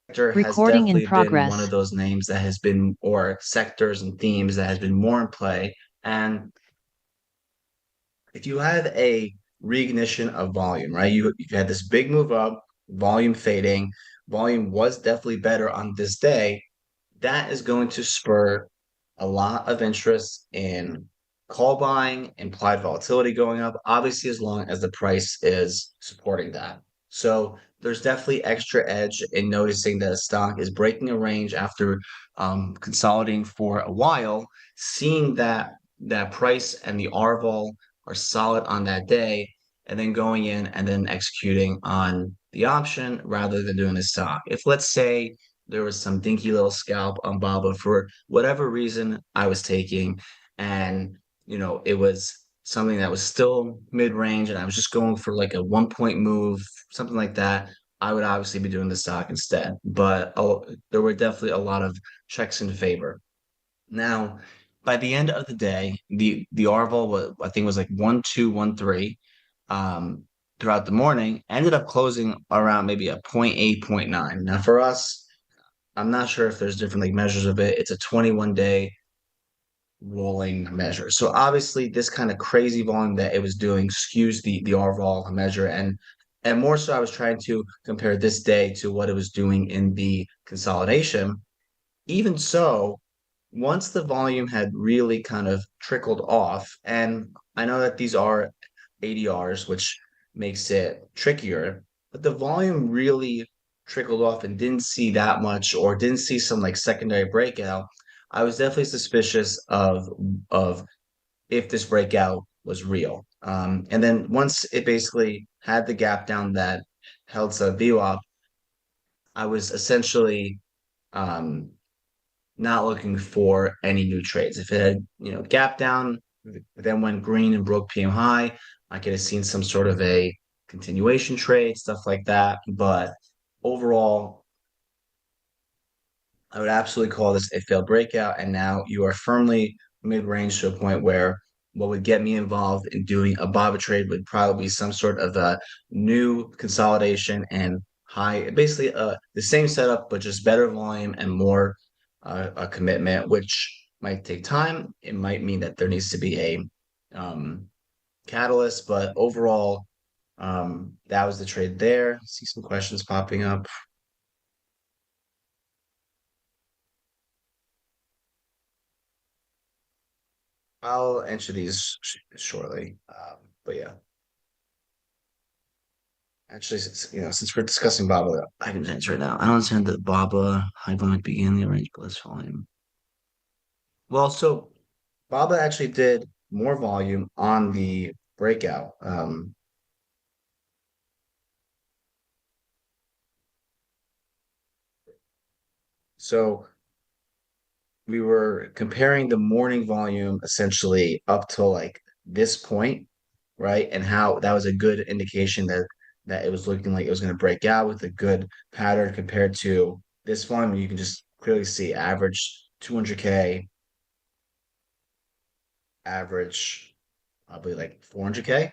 sector has Recording in definitely been one of progress. those names that has been, or sectors and themes that has been more in play. And if you had a reignition of volume, right? You had this big move up, volume fading, volume was definitely better on this day. That is going to spur a lot of interest in call buying, implied volatility going up, obviously, as long as the price is supporting that. So there's definitely extra edge in noticing that a stock is breaking a range after consolidating for a while, seeing that price and the RVOL are solid on that day, and then going in and then executing on the option rather than doing the stock. If let's say there was some dinky little scalp on Baba for whatever reason I was taking, and it was something that was still mid-range, and I was just going for like a 1 point move, something like that. I would obviously be doing the stock instead, but there were definitely a lot of checks in favor. Now, by the end of the day, the Arval was, I think, was like 1.213 um, throughout the morning. Ended up closing around maybe a point 0.8, point 0.9. Now, for us, I'm not sure if there's different like measures of it. It's a 21 day rolling measure. So obviously, this kind of crazy volume that it was doing skews the RVOL measure, and more so, I was trying to compare this day to what it was doing in the consolidation. Even so, once the volume had really kind of trickled off, and I know that these are ADRs, which makes it trickier, but the volume really trickled off and didn't see that much or didn't see some like secondary breakout. I was definitely suspicious of if this breakout was real. And then once it basically had the gap down that held some VWAP, I was essentially um, not looking for any new trades. If it had, gap down, then went green and broke PM high, I could have seen some sort of a continuation trade, stuff like that. But overall, I would absolutely call this a failed breakout. And now you are firmly mid-range to a point where what would get me involved in doing a BABA trade would probably be some sort of a new consolidation and high, basically the same setup, but just better volume and more a commitment, which might take time. It might mean that there needs to be a um, catalyst, but overall, that was the trade there. See some questions popping up. I'll answer these shortly. But yeah, actually, since we're discussing Baba, I can answer it now. I don't understand that Baba high volume began the range plus volume. Well, so Baba actually did more volume on the breakout. So we were comparing the morning volume essentially up to like this point, right? And how that was a good indication that it was looking like it was going to break out with a good pattern compared to this volume. You can just clearly see average 200K, average probably like 400K.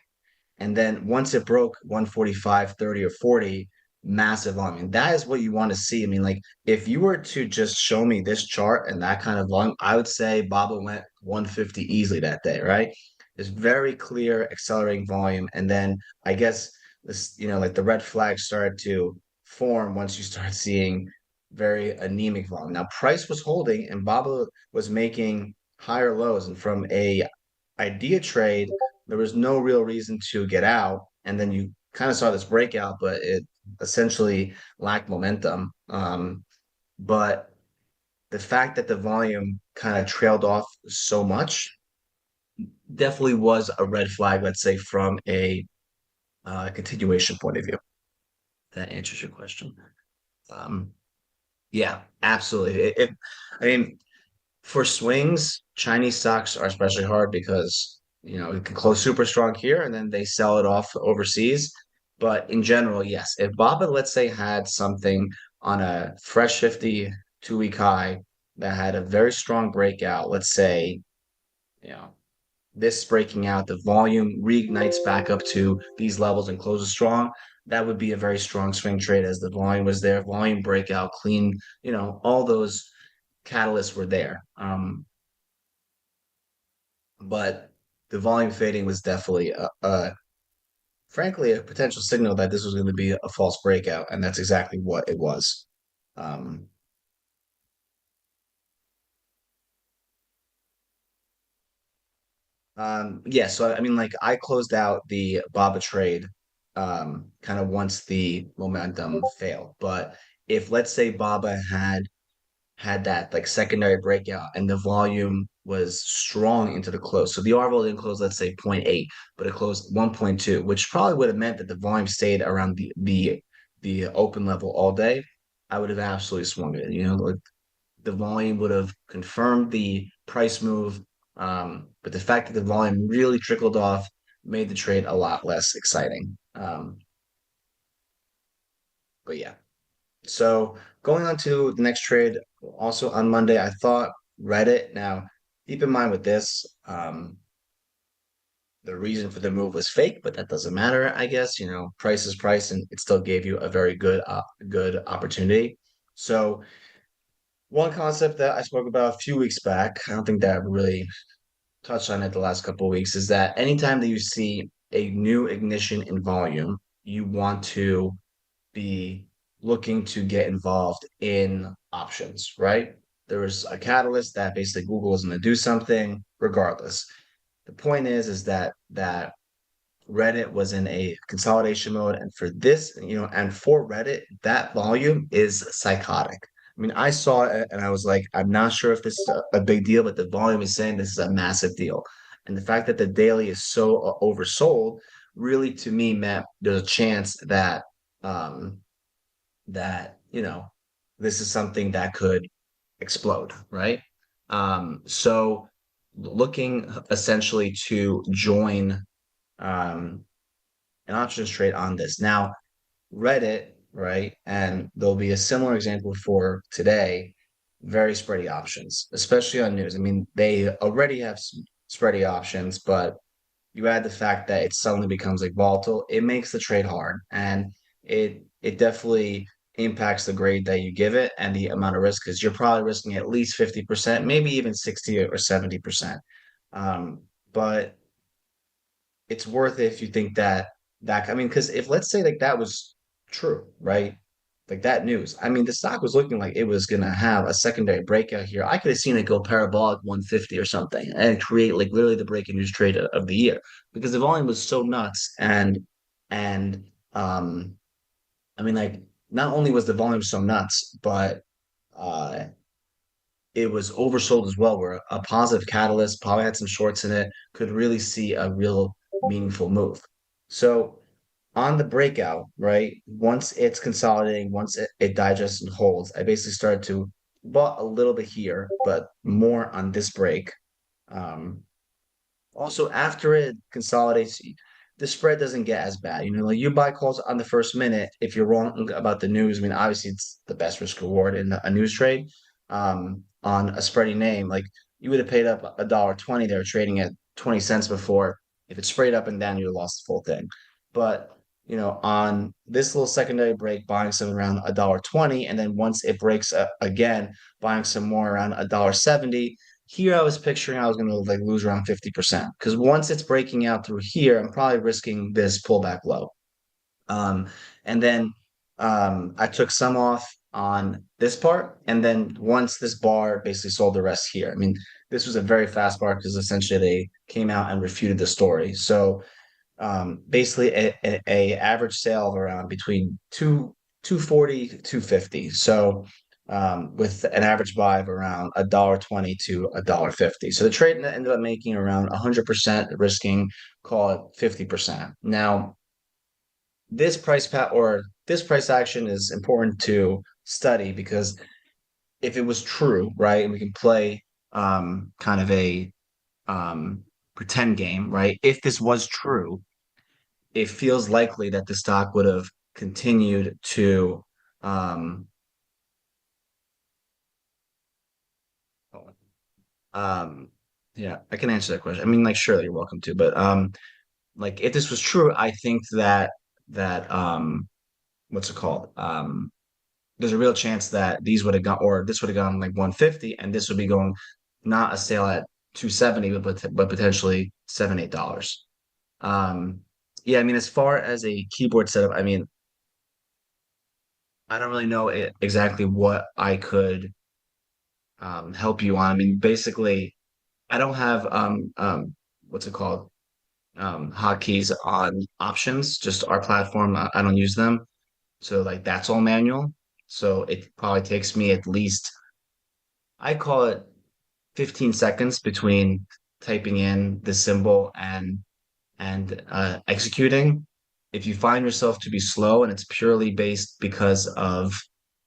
And then once it broke 145, 30, or 40, massive volume. And that is what you want to see. I mean, like if you were to just show me this chart and that kind of volume, I would say Baba went 150 easily that day, right? It's very clear accelerating volume. And then I guess this, like the red flags started to form once you start seeing very anemic volume. Now price was holding and Baba was making higher lows. And from a idea trade, there was no real reason to get out. And then you kind of saw this breakout, but it essentially lacked momentum. But the fact that the volume kind of trailed off so much definitely was a red flag, let's say, from a continuation point of view. That answers your question. Um, yeah, absolutely. I mean, for swings, Chinese stocks are especially hard because it can close super strong here and then they sell it off overseas. But in general, yes, if Baba, let's say, had something on a fresh 52 week high that had a very strong breakout, let's say, you know, this breaking out, the volume reignites back up to these levels and closes strong, that would be a very strong swing trade as the volume was there, volume breakout, clean, all those catalysts were there. But the volume fading was definitely frankly, a potential signal that this was going to be a false breakout, and that's exactly what it was. Um, yeah, so I mean, like I closed out the Baba trade kind of once the momentum failed. But if let's say Baba had that like secondary breakout and the volume was strong into the close. So the R-vol didn't close, let's say zero point 0.8, but it closed 1.2, which probably would have meant that the volume stayed around the open level all day. I would have absolutely swung it. Like the volume would have confirmed the price move. But the fact that the volume really trickled off made the trade a lot less exciting. But yeah. So going on to the next trade, also on Monday, I thought Reddit. Now, keep in mind with this, the reason for the move was fake, but that doesn't matter, I guess. Price is price, and it still gave you a very good opportunity. So one concept that I spoke about a few weeks back, I don't think that really touched on it the last couple of weeks, is that anytime that you see a new ignition in volume, you want to be looking to get involved in options, right? There was a catalyst that basically Google was going to do something regardless. The point is that Reddit was in a consolidation mode, and for this, and for Reddit, that volume is psychotic. I mean, I saw it and I was like, I'm not sure if this is a big deal, but the volume is saying this is a massive deal. And the fact that the daily is so oversold really, to me, meant there's a chance um, that this is something that could explode, right? So looking essentially to join um, an options trade on this. Now, Reddit, right? And there'll be a similar example for today, very spready options, especially on news. I mean, they already have spready options, but you add the fact that it suddenly becomes like volatile, it makes the trade hard. And it definitely impacts the grade that you give it and the amount of risk because you're probably risking at least 50%, maybe even 60 or 70%. But it's worth it if you think that I mean, because if let's say like that was true, right? Like that news. I mean, the stock was looking like it was gonna have a secondary breakout here. I could have seen it go parabolic 150 or something and create like literally the breaking news trade of the year because the volume was so nuts and I mean like not only was the volume so nuts, but uh it was oversold as well, where a positive catalyst probably had some shorts in it, could really see a real meaningful move. So on the breakout, right, once it's consolidating, once it digests and holds, I basically started to bought a little bit here, but more on this break. Um, Also, after it consolidates, the spread doesn't get as bad. Like you buy calls on the first minute. If you're wrong about the news, I mean, obviously it's the best risk reward in a news trade. On a spready name, like you would have paid up $1.20. They were trading at 20 cents before. If it sprayed up and down, you would have lost the full thing. But on this little secondary break, buying some around $1.20, and then once it breaks again, buying some more around $1.70 here. I was picturing I was going to like lose around 50% because once it's breaking out through here, I'm probably risking this pullback low. Um, and then I took some off on this part, and then once this bar basically sold the rest here. I mean, this was a very fast bar because essentially they came out and refuted the story. So basically a average sale of around between 240 250. So with an average buy of around $1.20 to $1.50. So the trade ended up making around 100%, risking call it 50%. Now this price action is important to study because if it was true, right, and we can play kind of a um, pretend game, right? If this was true, it feels likely that the stock would have continued to um, um, Yeah, I can answer that question. I mean, like, sure, you're welcome to, but like if this was true, I think that what's it called? There's a real chance that these would have gone, or this would have gone like 150, and this would be going not a sale at 270, but potentially $7, $8. Um, yeah, I mean, as far as a keyboard setup, I mean, I don't really know exactly what I could help you on. I mean, basically, I don't have what's it called? Hotkeys on options, just our platform. I don't use them. So like that's all manual. So it probably takes me at least, I call it 15 seconds between typing in the symbol and executing. If you find yourself to be slow and it's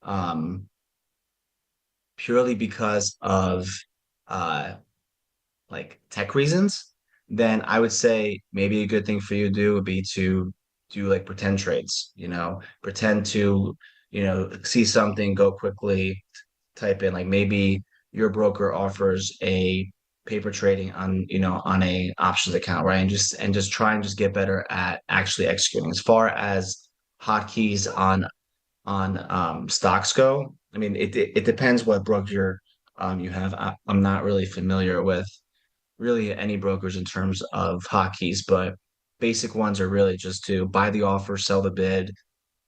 um purely because of uh like tech reasons, then I would say maybe a good thing for you to do would be to do like pretend trades, pretend to, see something, go quickly, type in like maybe your broker offers a paper trading on, on a options account, right? And just try and just get better at actually executing. As far as hotkeys on stocks go, I mean it depends what broker you have. I'm not really familiar with really any brokers in terms of hotkeys, but basic ones are really just to buy the offer, sell the bid,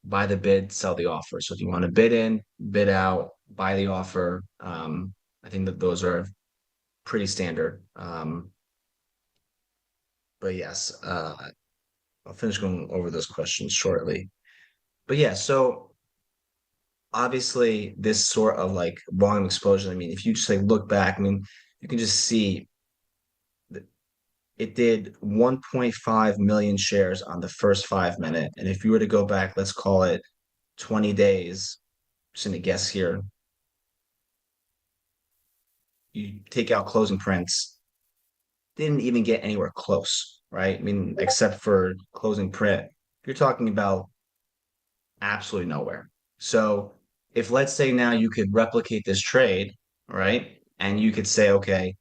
buy the bid, sell the offer. So if you want to bid in, bid out, buy the offer, I think that those are pretty standard. But yes, I'll finish going over those questions shortly. But yeah, so obviously this sort of like volume explosion, I mean, if you just like look back, I mean, you can just see it did 1.5 million shares on the first 5 minute. And if you were to go back, let's call it 20 days, just gonna guess here, you take out closing prints, didn't even get anywhere close, right? I mean, except for closing print, you're talking about absolutely nowhere. So if let's say now you could replicate this trade, right? And you could say, okay,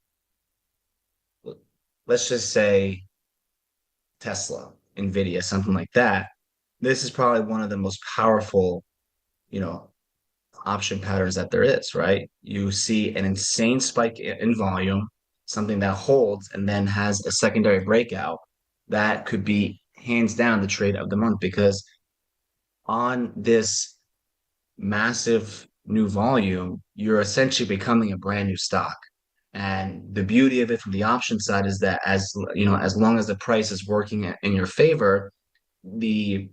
let's just say Tesla, Nvidia, something like that. This is probably one of the most powerful, you know, option patterns that there is, right? You see an insane spike in volume, something that holds and then has a secondary breakout that could be hands down the trade of the month because on this massive new volume, you're essentially becoming a brand new stock. And the beauty of it from the option side is that as long as the price is working in your favor, the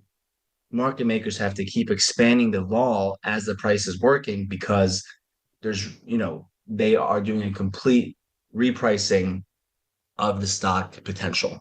market makers have to keep expanding the vol as the price is working because they are doing a complete repricing of the stock potential.